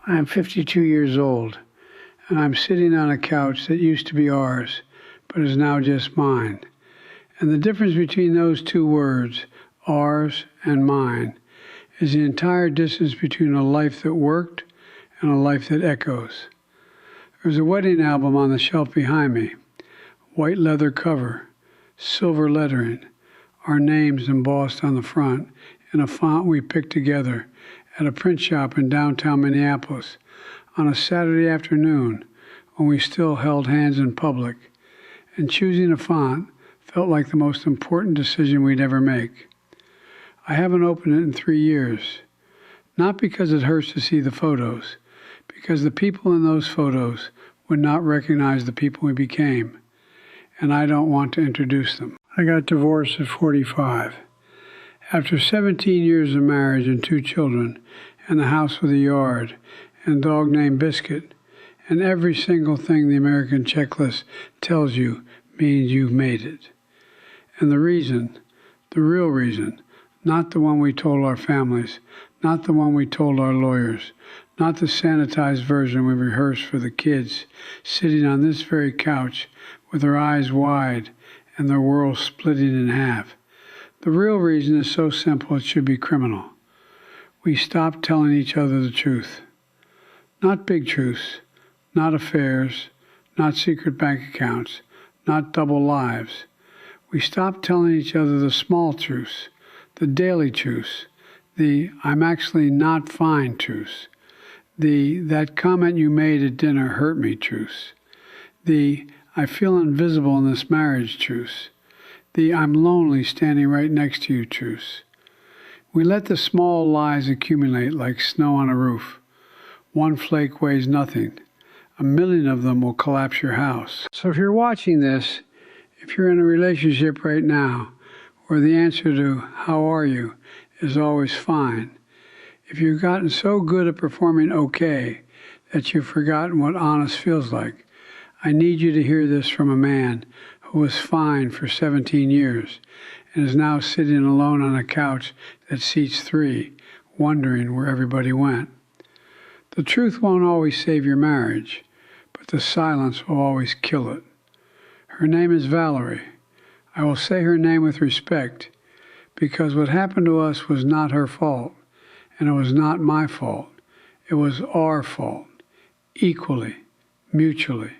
I am 52 years old, and I'm sitting on a couch that used to be ours, but is now just mine. And the difference between those two words, ours and mine, is the entire distance between a life that worked and a life that echoes. There's a wedding album on the shelf behind me, white leather cover, silver lettering, our names embossed on the front in a font we picked together at a print shop in downtown Minneapolis on a Saturday afternoon when we still held hands in public, and choosing a font felt like the most important decision we'd ever make. I haven't opened it in 3 years, not because it hurts to see the photos, because the people in those photos would not recognize the people we became, and I don't want to introduce them. I got divorced at 45. After 17 years of marriage and 2 children, and a house with a yard, and a dog named Biscuit, and every single thing the American checklist tells you means you've made it. And the reason, the real reason, not the one we told our families, not the one we told our lawyers, not the sanitized version we rehearsed for the kids sitting on this very couch with their eyes wide and their world splitting in half. The real reason is so simple it should be criminal. We stopped telling each other the truth. Not big truths, not affairs, not secret bank accounts, not double lives. We stopped telling each other the small truths, the daily truths, the I'm actually not fine truths, the that comment you made at dinner hurt me truths, the I feel invisible in this marriage truths, the I'm lonely standing right next to you truths. We let the small lies accumulate like snow on a roof. 1 flake weighs nothing. 1,000,000 of them will collapse your house. So if you're watching this, if you're in a relationship right now where the answer to how are you is always fine, if you've gotten so good at performing okay that you've forgotten what honest feels like, I need you to hear this from a man who was fine for 17 years and is now sitting alone on a couch that seats 3, wondering where everybody went. The truth won't always save your marriage, but the silence will always kill it. Her name is Valerie. I will say her name with respect, because what happened to us was not her fault, and it was not my fault. It was our fault, equally, mutually.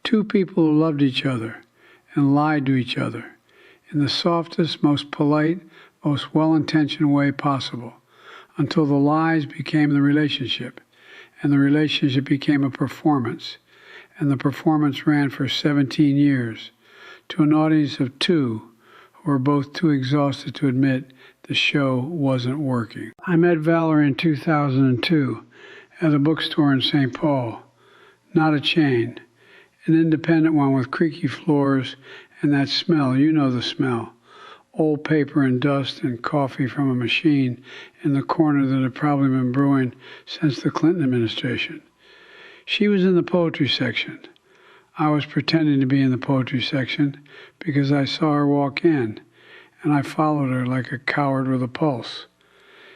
2 people who loved each other and lied to each other in the softest, most polite, most well-intentioned way possible, until the lies became the relationship, and the relationship became a performance, and the performance ran for 17 years, to an audience of 2 who were both too exhausted to admit the show wasn't working. I met Valerie in 2002 at a bookstore in St. Paul, not a chain, an independent one with creaky floors and that smell, you know the smell, old paper and dust and coffee from a machine in the corner that had probably been brewing since the Clinton administration. She was in the poetry section. I was pretending to be in the poetry section because I saw her walk in, and I followed her like a coward with a pulse.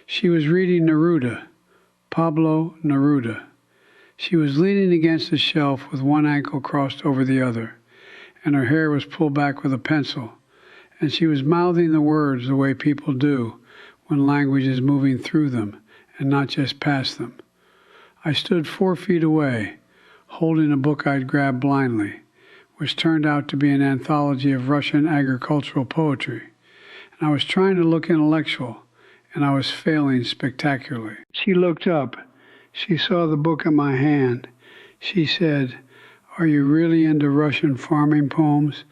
She was reading Neruda, Pablo Neruda. She was leaning against the shelf with one ankle crossed over the other, and her hair was pulled back with a pencil, and she was mouthing the words the way people do when language is moving through them and not just past them. I stood 4 feet away, holding a book I'd grabbed blindly, which turned out to be an anthology of Russian agricultural poetry, and I was trying to look intellectual, and I was failing spectacularly. She looked up. She saw the book in my hand. She said, "Are you really into Russian farming poems,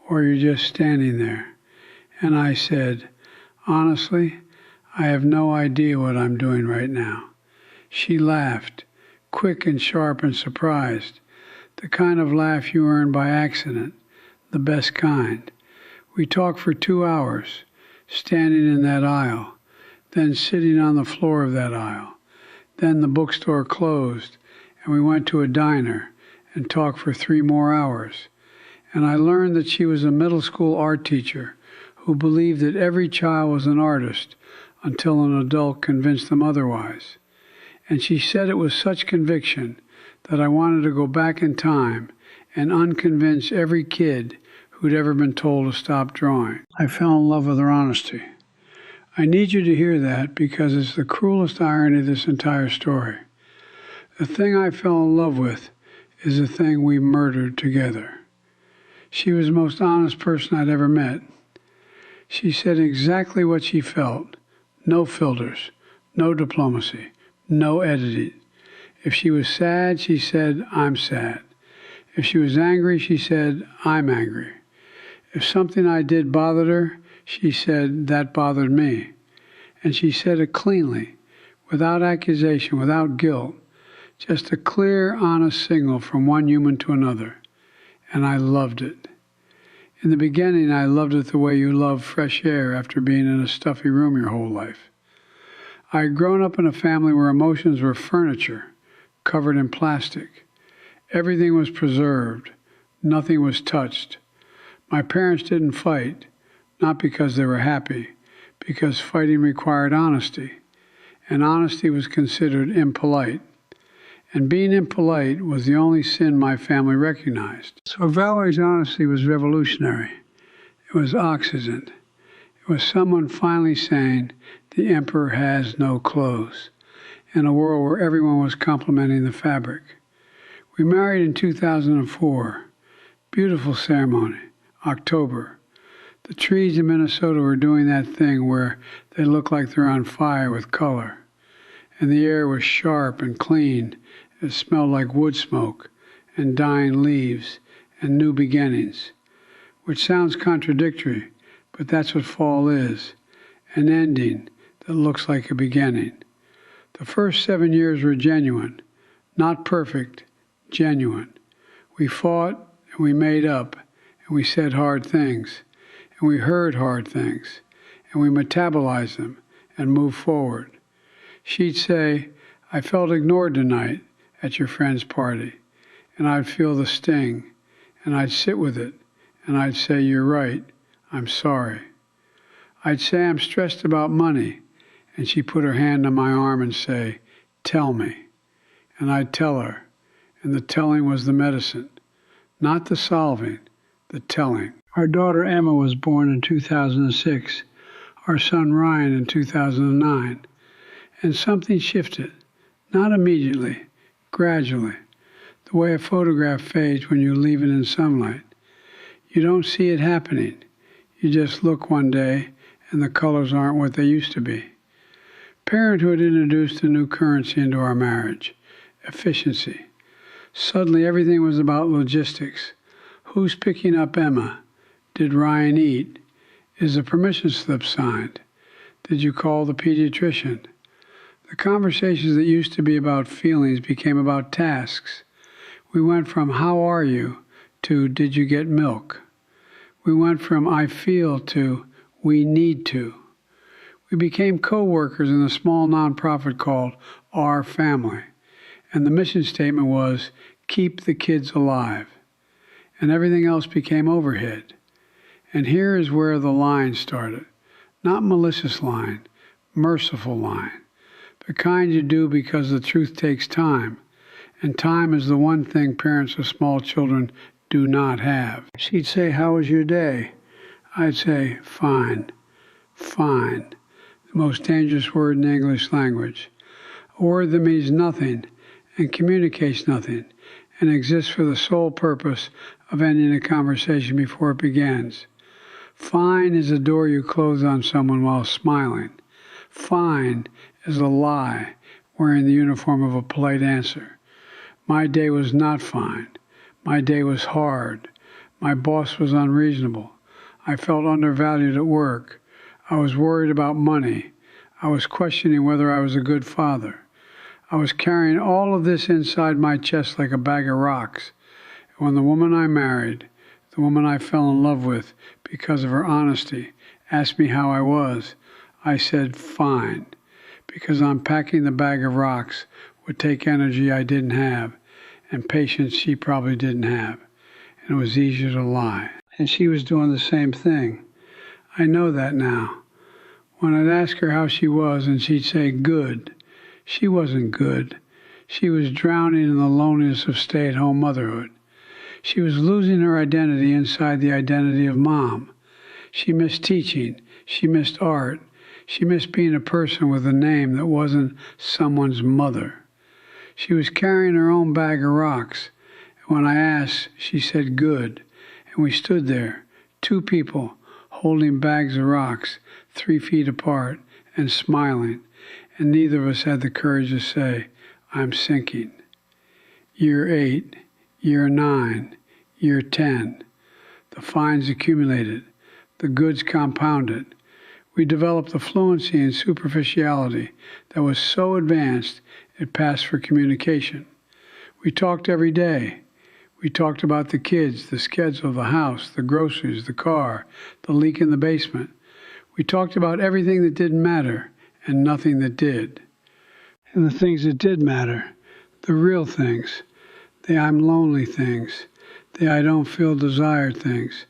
or are you just standing there?" And I said, "Honestly, I have no idea what I'm doing right now." She laughed, quick and sharp and surprised, the kind of laugh you earn by accident, the best kind. We talked for 2 hours, standing in that aisle, then sitting on the floor of that aisle. Then the bookstore closed, and we went to a diner and talked for 3 more hours. And I learned that she was a middle school art teacher who believed that every child was an artist until an adult convinced them otherwise. And she said it with such conviction that I wanted to go back in time and unconvince every kid who'd ever been told to stop drawing. I fell in love with her honesty. I need you to hear that because it's the cruelest irony of this entire story. The thing I fell in love with is the thing we murdered together. She was the most honest person I'd ever met. She said exactly what she felt. No filters, no diplomacy, no editing. If she was sad, she said, I'm sad. If she was angry, she said, I'm angry. If something I did bothered her, she said, that bothered me. And she said it cleanly, without accusation, without guilt. Just a clear, honest signal from one human to another. And I loved it. In the beginning, I loved it the way you love fresh air after being in a stuffy room your whole life. I had grown up in a family where emotions were furniture, covered in plastic. Everything was preserved. Nothing was touched. My parents didn't fight, not because they were happy, because fighting required honesty, and honesty was considered impolite. And being impolite was the only sin my family recognized. So Valerie's honesty was revolutionary. It was oxygen. It was someone finally saying, the emperor has no clothes, in a world where everyone was complimenting the fabric. We married in 2004. Beautiful ceremony, October. The trees in Minnesota were doing that thing where they look like they're on fire with color. And the air was sharp and clean. It smelled like wood smoke and dying leaves and new beginnings, which sounds contradictory, but that's what fall is, an ending that looks like a beginning. The first 7 years were genuine, not perfect, genuine. We fought and we made up and we said hard things and we heard hard things and we metabolized them and moved forward. She'd say, I felt ignored tonight at your friend's party, and I'd feel the sting, and I'd sit with it, and I'd say, you're right, I'm sorry. I'd say I'm stressed about money, and she'd put her hand on my arm and say, tell me. And I'd tell her, and the telling was the medicine, not the solving, the telling. Our daughter Emma was born in 2006, our son Ryan in 2009, and something shifted, not immediately, gradually, the way a photograph fades when you leave it in sunlight. You don't see it happening. You just look one day and the colors aren't what they used to be. Parenthood introduced a new currency into our marriage, efficiency. Suddenly everything was about logistics. Who's picking up Emma? Did Ryan eat? Is the permission slip signed? Did you call the pediatrician? The conversations that used to be about feelings became about tasks. We went from how are you to did you get milk? We went from I feel to we need to. We became co-workers in a small nonprofit called Our Family. And the mission statement was keep the kids alive. And everything else became overhead. And here is where the line started. Not malicious line, merciful line. The kind you do because the truth takes time, and time is the one thing parents of small children do not have. She'd say, how was your day? I'd say, fine, fine, the most dangerous word in the English language, a word that means nothing and communicates nothing and exists for the sole purpose of ending a conversation before it begins. Fine is a door you close on someone while smiling. Fine is a lie wearing the uniform of a polite answer. My day was not fine. My day was hard. My boss was unreasonable. I felt undervalued at work. I was worried about money. I was questioning whether I was a good father. I was carrying all of this inside my chest like a bag of rocks. And when the woman I married, the woman I fell in love with because of her honesty, asked me how I was, I said, fine, because unpacking the bag of rocks would take energy I didn't have and patience she probably didn't have, and it was easier to lie. And she was doing the same thing. I know that now. When I'd ask her how she was and she'd say, good, She wasn't good. She was drowning in the loneliness of stay-at-home motherhood. She was losing her identity inside the identity of mom. She missed teaching. She missed art. She missed being a person with a name that wasn't someone's mother. She was carrying her own bag of rocks. And when I asked, she said, "Good." And we stood there, two people holding bags of rocks 3 feet apart and smiling. And neither of us had the courage to say, "I'm sinking." Year 8, year 9, year 10. The fines accumulated. The goods compounded. We developed a fluency and superficiality that was so advanced it passed for communication. We talked every day. We talked about the kids, the schedule, the house, the groceries, the car, the leak in the basement. We talked about everything that didn't matter and nothing that did. And the things that did matter, the real things, the I'm lonely things, the I don't feel desired things,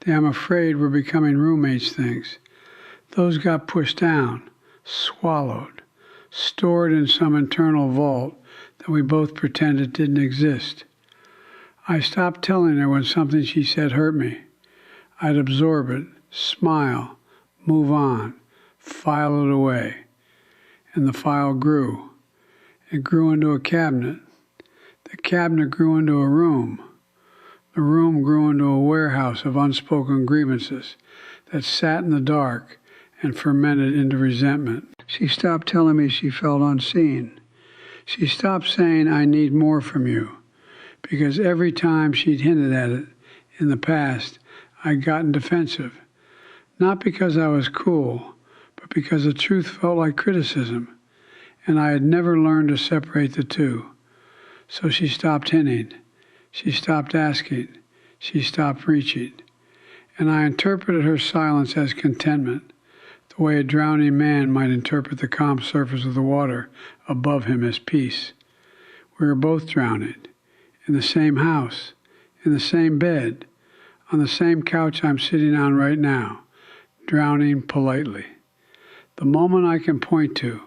the I'm afraid we're becoming roommates things, those got pushed down, swallowed, stored in some internal vault that we both pretended didn't exist. I stopped telling her when something she said hurt me. I'd absorb it, smile, move on, file it away. And the file grew. It grew into a cabinet. The cabinet grew into a room. The room grew into a warehouse of unspoken grievances that sat in the dark and fermented into resentment. She stopped telling me she felt unseen. She stopped saying, "I need more from you," because every time she'd hinted at it in the past, I'd gotten defensive. Not because I was cool, but because the truth felt like criticism, and I had never learned to separate the two. So she stopped hinting. She stopped asking. She stopped reaching. And I interpreted her silence as contentment, the way a drowning man might interpret the calm surface of the water above him as peace. We were both drowning, in the same house, in the same bed, on the same couch I'm sitting on right now, drowning politely. The moment I can point to,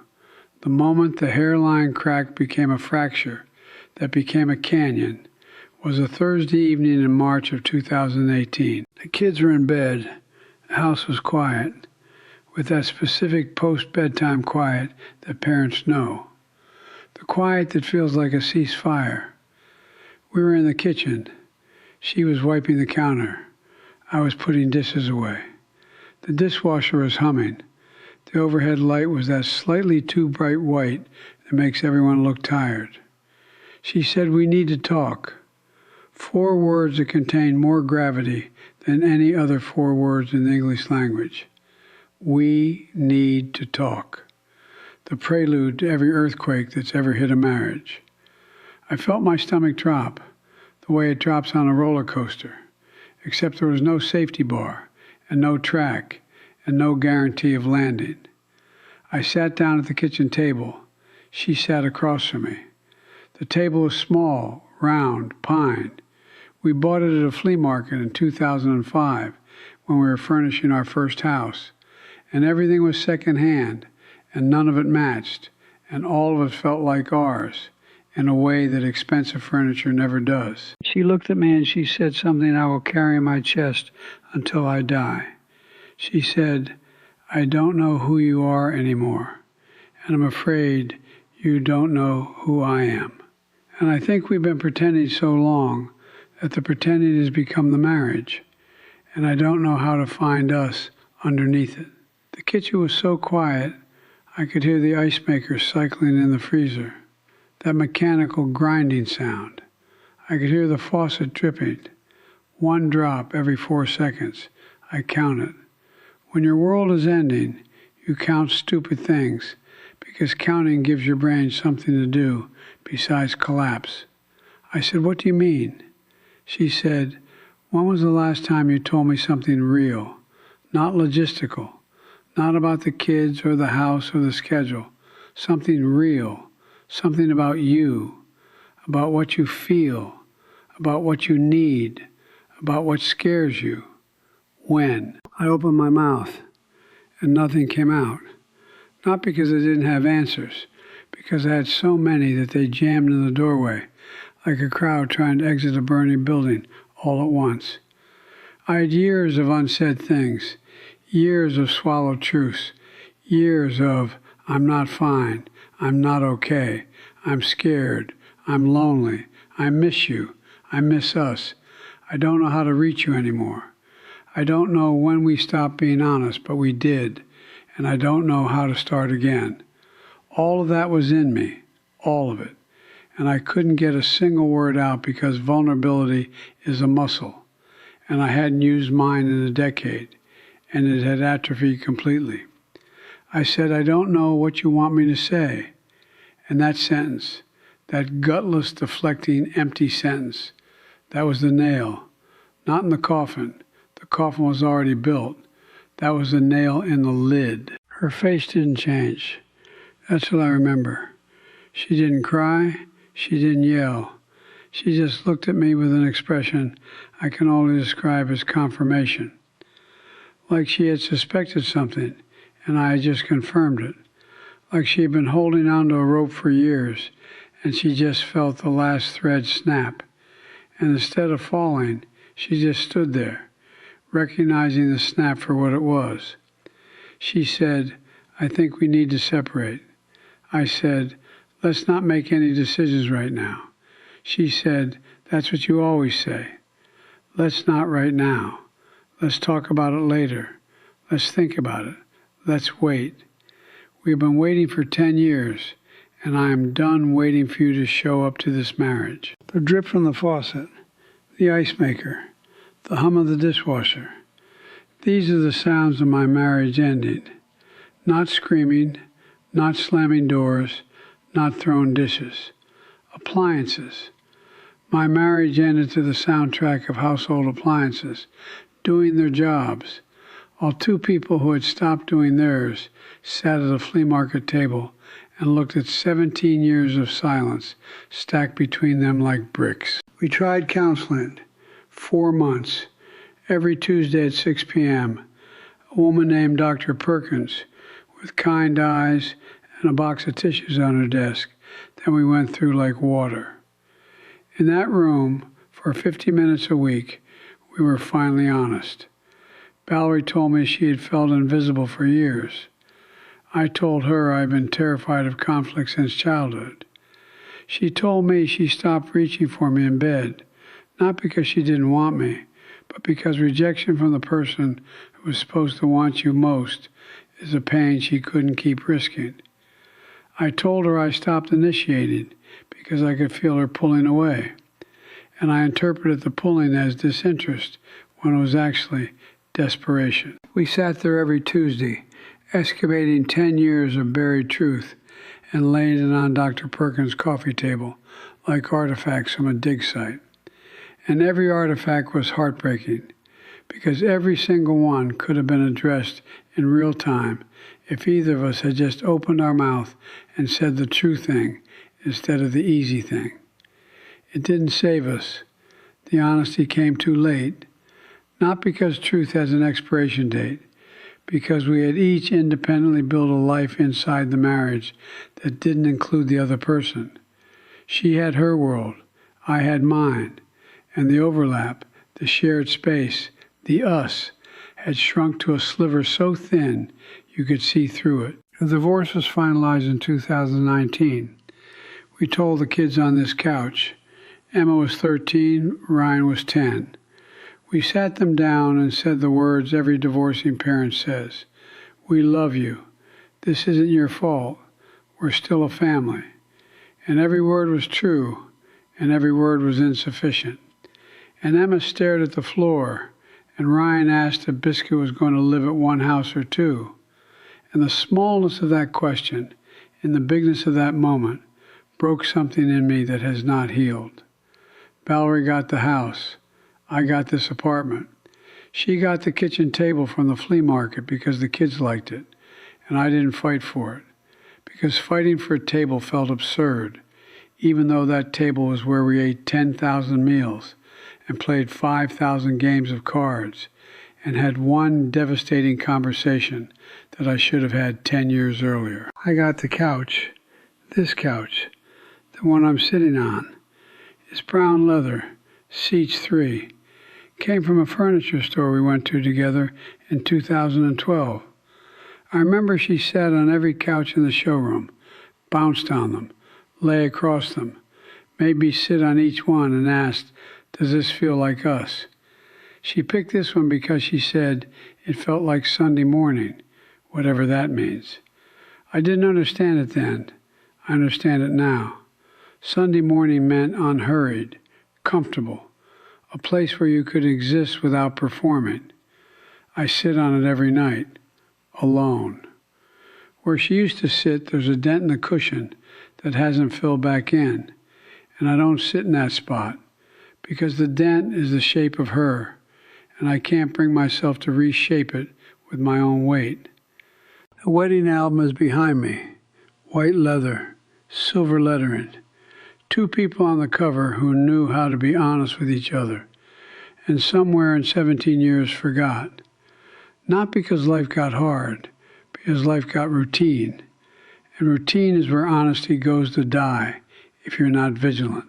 the moment the hairline crack became a fracture that became a canyon, was a Thursday evening in March of 2018. The kids were in bed. The house was quiet, with that specific post-bedtime quiet that parents know. The quiet that feels like a ceasefire. We were in the kitchen. She was wiping the counter. I was putting dishes away. The dishwasher was humming. The overhead light was that slightly too bright white that makes everyone look tired. She said, "We need to talk." 4 words that contain more gravity than any other 4 words in the English language. We need to talk. The prelude to every earthquake that's ever hit a marriage. I felt my stomach drop, the way it drops on a roller coaster, except there was no safety bar and no track and no guarantee of landing. I sat down at the kitchen table. She sat across from me. The table was small, round, pine. We bought it at a flea market in 2005 when we were furnishing our first house, and everything was secondhand, and none of it matched, and all of it felt like ours, in a way that expensive furniture never does. She looked at me and she said something I will carry in my chest until I die. She said, "I don't know who you are anymore, and I'm afraid you don't know who I am." And I think we've been pretending so long that the pretending has become the marriage, and I don't know how to find us underneath it. The kitchen was so quiet, I could hear the ice maker cycling in the freezer, that mechanical grinding sound. I could hear the faucet dripping, 1 drop every 4 seconds. I counted. When your world is ending, you count stupid things, because counting gives your brain something to do besides collapse. I said, "What do you mean?" She said, "When was the last time you told me something real, not logistical, not about the kids or the house or the schedule, something real, something about you, about what you feel, about what you need, about what scares you? When?" I opened my mouth, and nothing came out. Not because I didn't have answers, because I had so many that they jammed in the doorway, like a crowd trying to exit a burning building all at once. I had years of unsaid things, years of swallowed truths, years of I'm not fine, I'm not okay, I'm scared, I'm lonely, I miss you, I miss us, I don't know how to reach you anymore. I don't know when we stopped being honest, but we did, and I don't know how to start again. All of that was in me, all of it, and I couldn't get a single word out because vulnerability is a muscle, and I hadn't used mine in a decade, and it had atrophied completely. I said, I don't know what you want me to say. And that sentence, that gutless, deflecting, empty sentence, that was the nail. Not in the coffin. The coffin was already built. That was the nail in the lid. Her face didn't change. That's what I remember. She didn't cry. She didn't yell. She just looked at me with an expression I can only describe as confirmation. Like she had suspected something, and I had just confirmed it. Like she had been holding onto a rope for years, and she just felt the last thread snap. And instead of falling, she just stood there, recognizing the snap for what it was. She said, I think we need to separate. I said, let's not make any decisions right now. She said, that's what you always say. Let's not right now. Let's talk about it later. Let's think about it. Let's wait. We've been waiting for 10 years, and I am done waiting for you to show up to this marriage. The drip from the faucet, the ice maker, the hum of the dishwasher. These are the sounds of my marriage ending. Not screaming, not slamming doors, not throwing dishes. Appliances. My marriage ended to the soundtrack of household appliances, doing their jobs, while two people who had stopped doing theirs sat at a flea market table and looked at 17 years of silence stacked between them like bricks. We tried counseling, 4 months, every Tuesday at 6 p.m. A woman named Dr. Perkins, with kind eyes and a box of tissues on her desk, that we went through like water. In that room, for 50 minutes a week, we were finally honest. Valerie told me she had felt invisible for years. I told her I'd been terrified of conflict since childhood. She told me she stopped reaching for me in bed, not because she didn't want me, but because rejection from the person who was supposed to want you most is a pain she couldn't keep risking. I told her I stopped initiating because I could feel her pulling away, and I interpreted the pulling as disinterest when it was actually desperation. We sat there every Tuesday, excavating 10 years of buried truth and laying it on Dr. Perkins' coffee table like artifacts from a dig site. And every artifact was heartbreaking because every single one could have been addressed in real time if either of us had just opened our mouth and said the true thing instead of the easy thing. It didn't save us. The honesty came too late, not because truth has an expiration date, because we had each independently built a life inside the marriage that didn't include the other person. She had her world, I had mine, and the overlap, the shared space, the us, had shrunk to a sliver so thin you could see through it. The divorce was finalized in 2019. We told the kids on this couch. Emma was 13, Ryan was 10. We sat them down and said the words every divorcing parent says. We love you. This isn't your fault. We're still a family. And every word was true, and every word was insufficient. And Emma stared at the floor, and Ryan asked if Biscuit was going to live at one house or two. And the smallness of that question, and the bigness of that moment, broke something in me that has not healed. Valerie got the house. I got this apartment. She got the kitchen table from the flea market because the kids liked it, and I didn't fight for it, because fighting for a table felt absurd, even though that table was where we ate 10,000 meals and played 5,000 games of cards and had one devastating conversation that I should have had 10 years earlier. I got the couch, This couch, the one I'm sitting on, is brown leather, seats 3. Came from a furniture store we went to together in 2012. I remember she sat on every couch in the showroom, bounced on them, lay across them, made me sit on each one and asked, "Does this feel like us?" She picked this one because she said it felt like Sunday morning, whatever that means. I didn't understand it then. I understand it now. Sunday morning meant unhurried, comfortable, a place where you could exist without performing. I sit on it every night, alone. Where she used to sit, there's a dent in the cushion that hasn't filled back in, and I don't sit in that spot because the dent is the shape of her, and I can't bring myself to reshape it with my own weight. The wedding album is behind me, white leather, silver lettering. 2 people on the cover who knew how to be honest with each other, and somewhere in 17 years forgot. Not because life got hard, because life got routine. And routine is where honesty goes to die if you're not vigilant.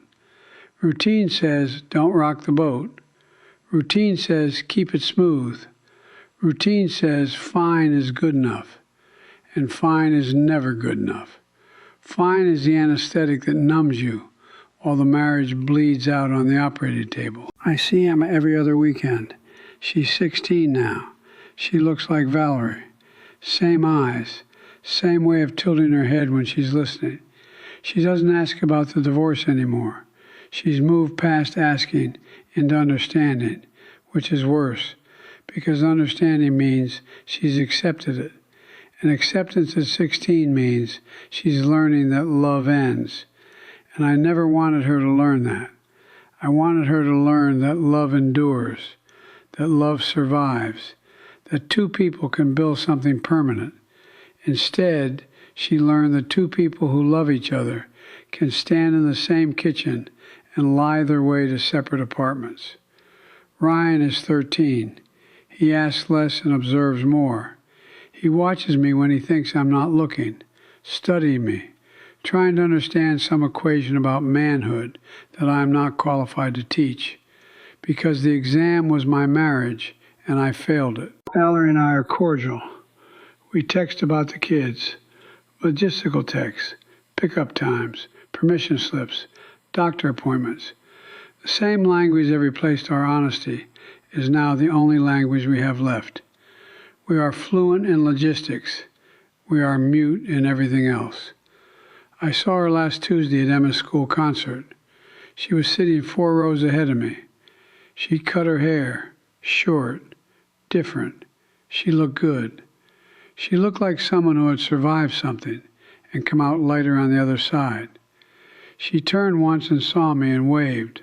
Routine says, don't rock the boat. Routine says, keep it smooth. Routine says, fine is good enough. And fine is never good enough. Fine is the anesthetic that numbs you while the marriage bleeds out on the operating table. I see Emma every other weekend. She's 16 now. She looks like Valerie. Same eyes, same way of tilting her head when she's listening. She doesn't ask about the divorce anymore. She's moved past asking into understanding, which is worse, because understanding means she's accepted it. And acceptance at 16 means she's learning that love ends. And I never wanted her to learn that. I wanted her to learn that love endures, that love survives, that 2 people can build something permanent. Instead, she learned that 2 people who love each other can stand in the same kitchen and lie their way to separate apartments. Ryan is 13. He asks less and observes more. He watches me when he thinks I'm not looking, studying me, trying to understand some equation about manhood that I am not qualified to teach, because the exam was my marriage and I failed it. Valerie and I are cordial. We text about the kids, logistical texts, pickup times, permission slips, doctor appointments. The same language that replaced our honesty is now the only language we have left. We are fluent in logistics. We are mute in everything else. I saw her last Tuesday at Emma's school concert. She was sitting 4 rows ahead of me. She cut her hair, short, different. She looked good. She looked like someone who had survived something and come out lighter on the other side. She turned once and saw me and waved,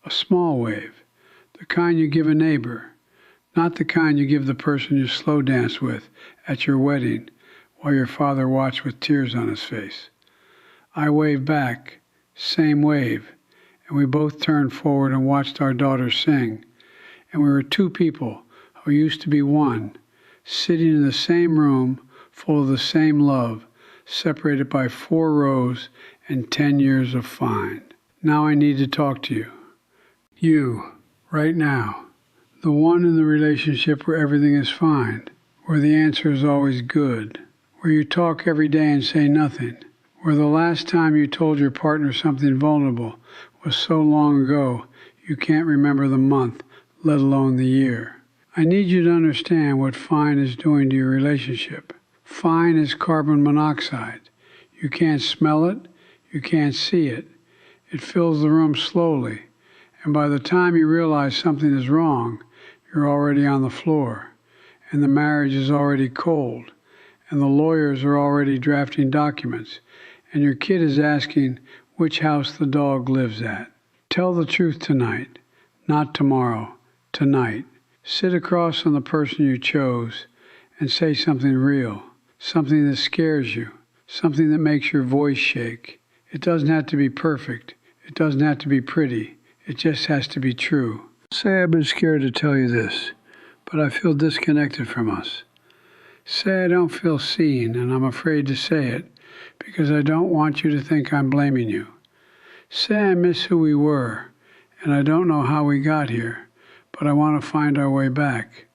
a small wave, the kind you give a neighbor, not the kind you give the person you slow dance with at your wedding while your father watched with tears on his face. I waved back, same wave, and we both turned forward and watched our daughter sing. And we were 2 people who used to be one, sitting in the same room full of the same love, separated by 4 rows and 10 years of fine. Now I need to talk to you. You, right now. The one in the relationship where everything is fine, where the answer is always good, where you talk every day and say nothing, where the last time you told your partner something vulnerable was so long ago you can't remember the month, let alone the year. I need you to understand what fine is doing to your relationship. Fine is carbon monoxide. You can't smell it, you can't see it. It fills the room slowly, and by the time you realize something is wrong, you're already on the floor, and the marriage is already cold, and the lawyers are already drafting documents, and your kid is asking which house the dog lives at. Tell the truth tonight, not tomorrow, tonight. Sit across from the person you chose and say something real, something that scares you, something that makes your voice shake. It doesn't have to be perfect. It doesn't have to be pretty. It just has to be true. Say I've been scared to tell you this, but I feel disconnected from us. Say I don't feel seen and I'm afraid to say it because I don't want you to think I'm blaming you. Say I miss who we were, and I don't know how we got here, but I want to find our way back.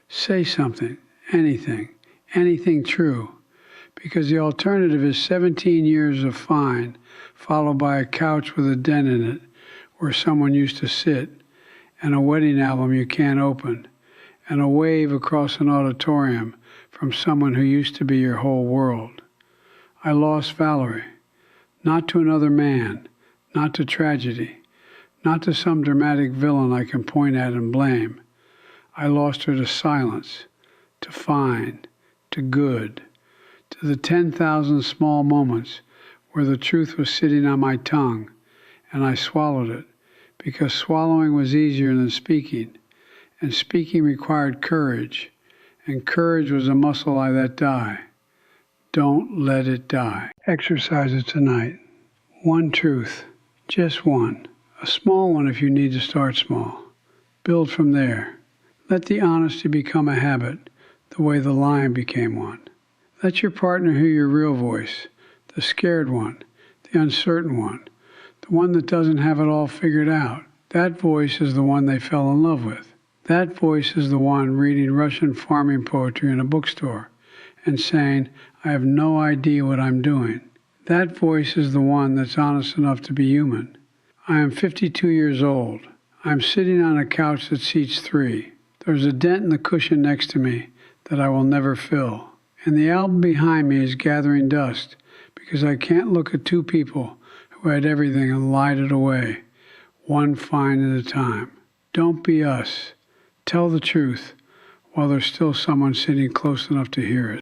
Say something, anything true, because the alternative is 17 years of fine, followed by a couch with a dent in it where someone used to sit, and a wedding album you can't open, and a wave across an auditorium from someone who used to be your whole world. I lost Valerie, not to another man, not to tragedy, not to some dramatic villain I can point at and blame. I lost her to silence, to fine, to good, to the 10,000 small moments where the truth was sitting on my tongue, and I swallowed it, because swallowing was easier than speaking, and speaking required courage, and courage was a muscle I let die. Don't let it die. Exercises tonight. One truth, just one. A small one if you need to start small. Build from there. Let the honesty become a habit, the way the lion became one. Let your partner hear your real voice, the scared one, the uncertain one, the one that doesn't have it all figured out. That voice is the one they fell in love with. That voice is the one reading Russian farming poetry in a bookstore and saying, I have no idea what I'm doing. That voice is the one that's honest enough to be human. I am 52 years old. I'm sitting on a couch that seats 3. There's a dent in the cushion next to me that I will never fill. And the album behind me is gathering dust because I can't look at 2 people who had everything and lied it away, one fine at a time. Don't be us. Tell the truth while there's still someone sitting close enough to hear it.